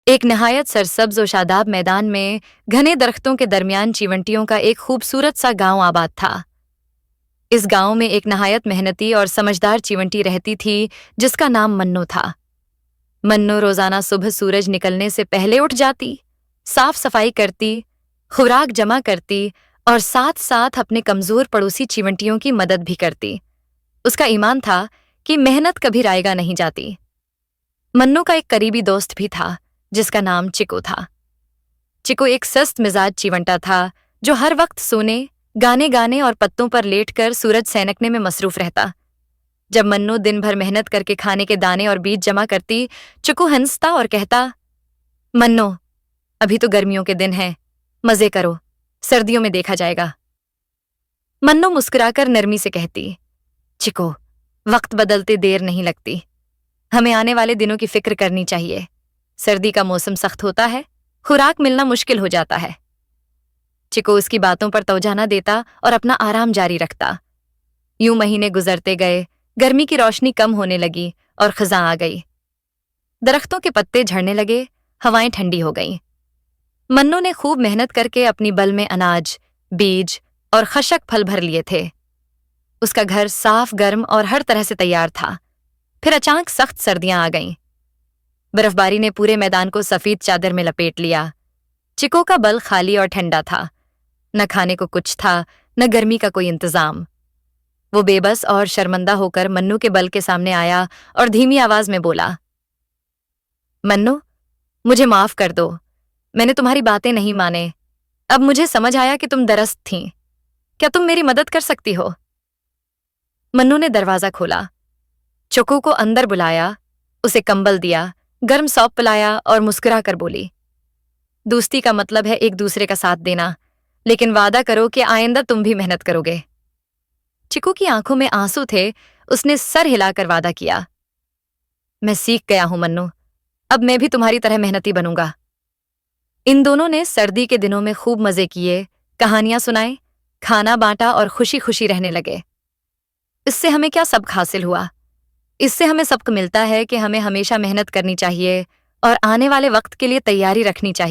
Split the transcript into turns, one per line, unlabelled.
एक नहायत सरसब्ज और शादाब मैदान में घने दरख्तों के दरमियान चीवंटियों का एक खूबसूरत सा गांव आबाद था। इस गांव में एक नहायत मेहनती और समझदार चीवंटी रहती थी जिसका नाम मन्नू था। मन्नू रोजाना सुबह सूरज निकलने से पहले उठ जाती, साफ सफाई करती, खुराक जमा करती और साथ साथ अपने कमजोर पड़ोसी चीवंटियों की मदद भी करती। उसका ईमान था कि मेहनत कभी रायगा नहीं जाती। मन्नू का एक करीबी दोस्त भी था जिसका नाम चिकू था। चिकू एक सस्त मिजाज चिवंटा था जो हर वक्त सोने, गाने गाने और पत्तों पर लेटकर सूरज सैनकने में मसरूफ रहता। जब मन्नू दिन भर मेहनत करके खाने के दाने और बीज जमा करती, चिकू हंसता और कहता, मन्नू, अभी तो गर्मियों के दिन हैं, मजे करो, सर्दियों में देखा जाएगा। मन्नू मुस्कुराकर नरमी से कहती, चिकू, वक्त बदलते देर नहीं लगती, हमें आने वाले दिनों की फिक्र करनी चाहिए। सर्दी का मौसम सख्त होता है, खुराक मिलना मुश्किल हो जाता है। चिकू उसकी बातों पर तवज्जो न देता और अपना आराम जारी रखता। यूं महीने गुजरते गए, गर्मी की रोशनी कम होने लगी और खिज़ां आ गई। दरख्तों के पत्ते झड़ने लगे, हवाएं ठंडी हो गईं। मन्नू ने खूब मेहनत करके अपनी बल में अनाज, बीज और खशक फल भर लिए थे। उसका घर साफ, गर्म और हर तरह से तैयार था। फिर अचानक सख्त सर्दियां आ गईं। बर्फबारी ने पूरे मैदान को सफेद चादर में लपेट लिया। चिको का बल खाली और ठंडा था। न खाने को कुछ था, न गर्मी का कोई इंतजाम। वो बेबस और शर्मिंदा होकर मन्नू के बल के सामने आया और धीमी आवाज में बोला, मन्नू, मुझे माफ कर दो, मैंने तुम्हारी बातें नहीं माने। अब मुझे समझ आया कि तुम दरस्त थीं। क्या तुम मेरी मदद कर सकती हो? मन्नू ने दरवाजा खोला, चिकू को अंदर बुलाया, उसे कंबल दिया, गर्म सौंप पिलाया और मुस्कुरा कर बोली, दोस्ती का मतलब है एक दूसरे का साथ देना, लेकिन वादा करो कि आइंदा तुम भी मेहनत करोगे। चिकू की आंखों में आंसू थे। उसने सर हिलाकर वादा किया, मैं सीख गया हूं मन्नू, अब मैं भी तुम्हारी तरह मेहनती बनूंगा। इन दोनों ने सर्दी के दिनों में खूब मजे किए, कहानियां सुनाई, खाना बांटा और खुशी खुशी रहने लगे। इससे हमें क्या सबक हासिल हुआ? इससे हमें सबक मिलता है कि हमें हमेशा मेहनत करनी चाहिए और आने वाले वक्त के लिए तैयारी रखनी चाहिए।